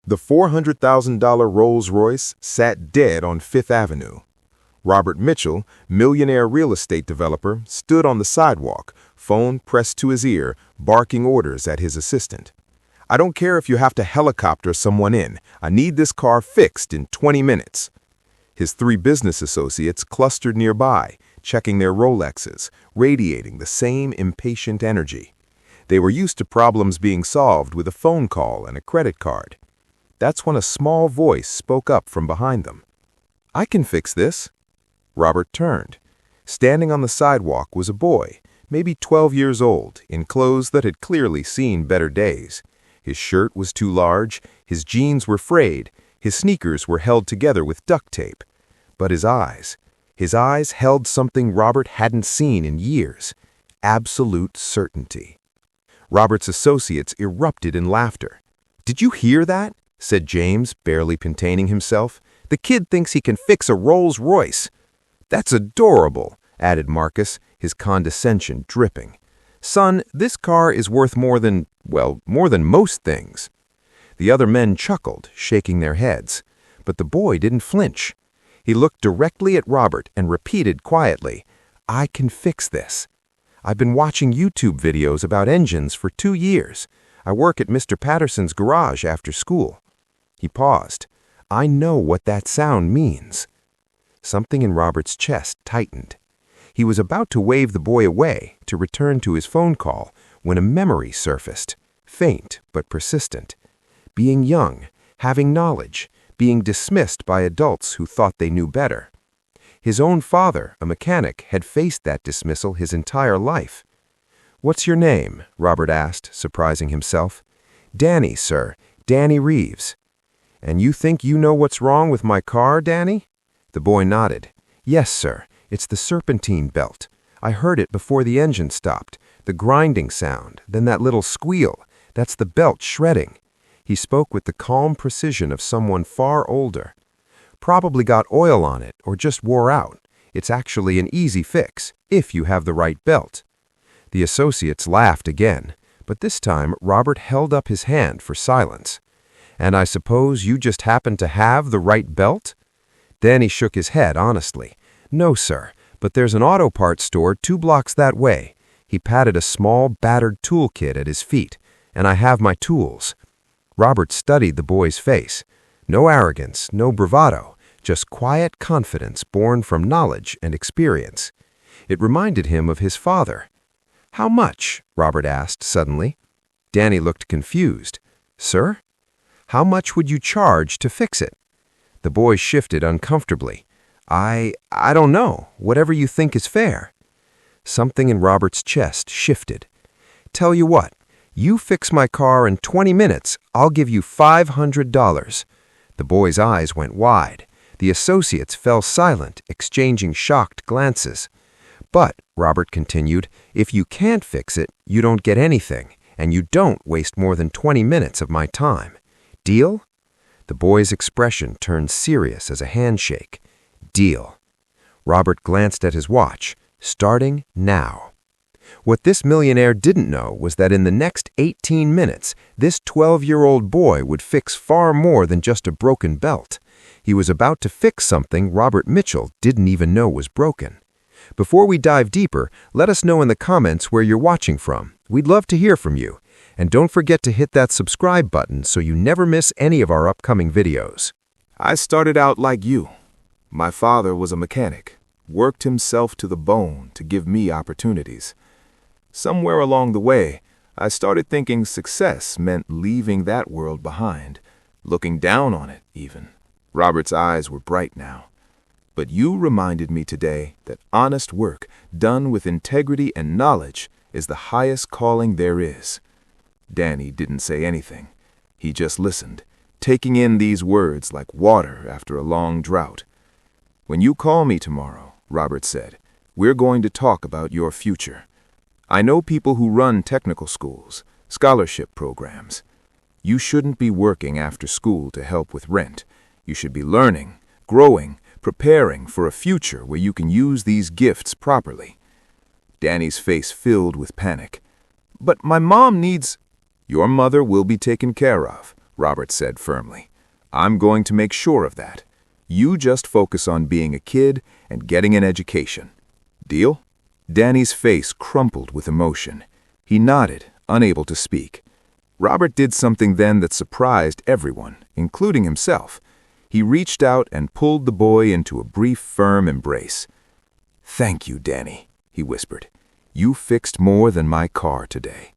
The $400,000 Rolls-Royce sat dead on Fifth Avenue. Robert Mitchell, millionaire real estate developer, stood on the sidewalk, phone pressed to his ear, barking orders at his assistant. "I don't care if you have to helicopter someone in. I need this car fixed in 20 minutes." His three business associates clustered nearby, checking their Rolexes, radiating the same impatient energy. They were used to problems being solved with a phone call and a credit card. That's when a small voice spoke up from behind them. "I can fix this." Robert turned. Standing on the sidewalk was a boy, maybe 12 years old, in clothes that had clearly seen better days. His shirt was too large, his jeans were frayed, his sneakers were held together with duct tape. But his eyes held something Robert hadn't seen in years: absolute certainty. Robert's associates erupted in laughter. "Did you hear that?" said James, barely containing himself. "The kid thinks he can fix a Rolls-Royce." "That's adorable," added Marcus, his condescension dripping. "Son, this car is worth more than most things." The other men chuckled, shaking their heads. But the boy didn't flinch. He looked directly at Robert and repeated quietly, "I can fix this. I've been watching YouTube videos about engines for 2 years. I work at Mr. Patterson's garage after school." He paused. "I know what that sound means." Something in Robert's chest tightened. He was about to wave the boy away, to return to his phone call, when a memory surfaced, faint but persistent. Being young, having knowledge, being dismissed by adults who thought they knew better. His own father, a mechanic, had faced that dismissal his entire life. "What's your name?" Robert asked, surprising himself. "Danny, sir. Danny Reeves." "And you think you know what's wrong with my car, Danny?" The boy nodded. "Yes, sir. It's the serpentine belt. I heard it before the engine stopped. The grinding sound, then that little squeal. That's the belt shredding." He spoke with the calm precision of someone far older. "Probably got oil on it or just wore out. It's actually an easy fix, if you have the right belt." The associates laughed again, but this time Robert held up his hand for silence. "And I suppose you just happen to have the right belt?" Danny shook his head honestly. "No, sir, but there's an auto parts store 2 blocks that way." He patted a small, battered toolkit at his feet. "And I have my tools." Robert studied the boy's face. No arrogance, no bravado, just quiet confidence born from knowledge and experience. It reminded him of his father. "How much?" Robert asked suddenly. Danny looked confused. "Sir? How much would you charge to fix it?" The boy shifted uncomfortably. I don't know. Whatever you think is fair." Something in Robert's chest shifted. "Tell you what, you fix my car in 20 minutes, I'll give you $500. The boy's eyes went wide. The associates fell silent, exchanging shocked glances. "But," Robert continued, "if you can't fix it, you don't get anything, and you don't waste more than 20 minutes of my time. Deal?" The boy's expression turned serious as a handshake. "Deal." Robert glanced at his watch. Starting now. What this millionaire didn't know was that in the next 18 minutes, this 12-year-old boy would fix far more than just a broken belt. He was about to fix something Robert Mitchell didn't even know was broken. Before we dive deeper, let us know in the comments where you're watching from. We'd love to hear from you. And don't forget to hit that subscribe button so you never miss any of our upcoming videos. I started out like you. My father was a mechanic, worked himself to the bone to give me opportunities. Somewhere along the way, I started thinking success meant leaving that world behind, looking down on it even. Robert's eyes were bright now. But you reminded me today that honest work done with integrity and knowledge is the highest calling there is. Danny didn't say anything. He just listened, taking in these words like water after a long drought. "When you call me tomorrow," Robert said, "we're going to talk about your future. I know people who run technical schools, scholarship programs. You shouldn't be working after school to help with rent. You should be learning, growing, preparing for a future where you can use these gifts properly." Danny's face filled with panic. "But my mom needs—" "Your mother will be taken care of," Robert said firmly. "I'm going to make sure of that. You just focus on being a kid and getting an education. Deal?" Danny's face crumpled with emotion. He nodded, unable to speak. Robert did something then that surprised everyone, including himself. He reached out and pulled the boy into a brief, firm embrace. "Thank you, Danny," he whispered. "You fixed more than my car today."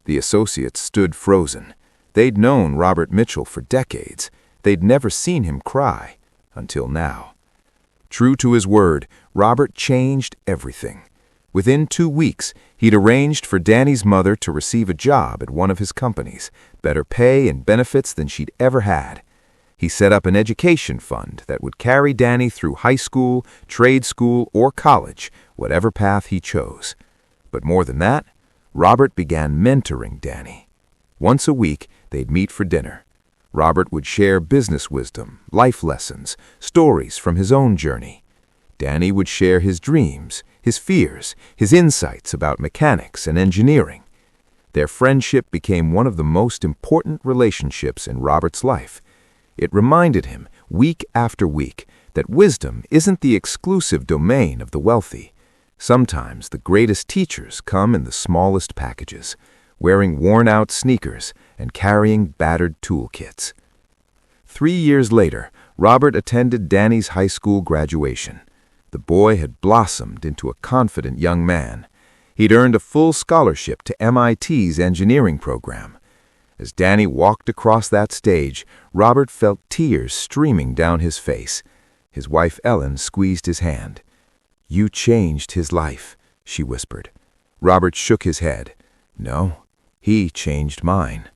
The associates stood frozen. They'd known Robert Mitchell for decades. They'd never seen him cry, until now. True to his word, Robert changed everything. Within 2 weeks, he'd arranged for Danny's mother to receive a job at one of his companies, better pay and benefits than she'd ever had. He set up an education fund that would carry Danny through high school, trade school, or college, whatever path he chose. But more than that, Robert began mentoring Danny. Once a week, they'd meet for dinner. Robert would share business wisdom, life lessons, stories from his own journey. Danny would share his dreams, his fears, his insights about mechanics and engineering. Their friendship became one of the most important relationships in Robert's life. It reminded him, week after week, that wisdom isn't the exclusive domain of the wealthy. Sometimes the greatest teachers come in the smallest packages, wearing worn-out sneakers and carrying battered toolkits. 3 years later, Robert attended Danny's high school graduation. The boy had blossomed into a confident young man. He'd earned a full scholarship to MIT's engineering program. As Danny walked across that stage, Robert felt tears streaming down his face. His wife Ellen squeezed his hand. "You changed his life," she whispered. Robert shook his head. "No, he changed mine."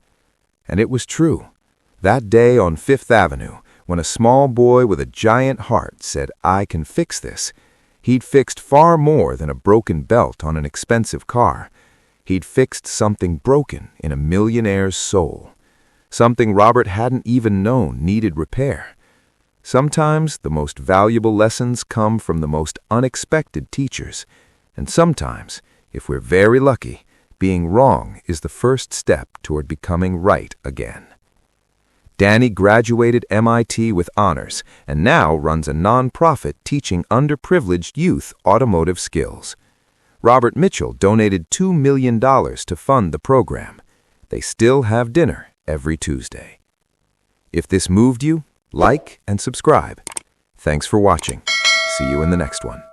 And it was true. That day on Fifth Avenue, when a small boy with a giant heart said, "I can fix this," he'd fixed far more than a broken belt on an expensive car. He'd fixed something broken in a millionaire's soul, something Robert hadn't even known needed repair. Sometimes the most valuable lessons come from the most unexpected teachers, and sometimes, if we're very lucky, being wrong is the first step toward becoming right again. Danny graduated MIT with honors and now runs a nonprofit teaching underprivileged youth automotive skills. Robert Mitchell donated $2 million to fund the program. They still have dinner every Tuesday. If this moved you, like and subscribe. Thanks for watching. See you in the next one.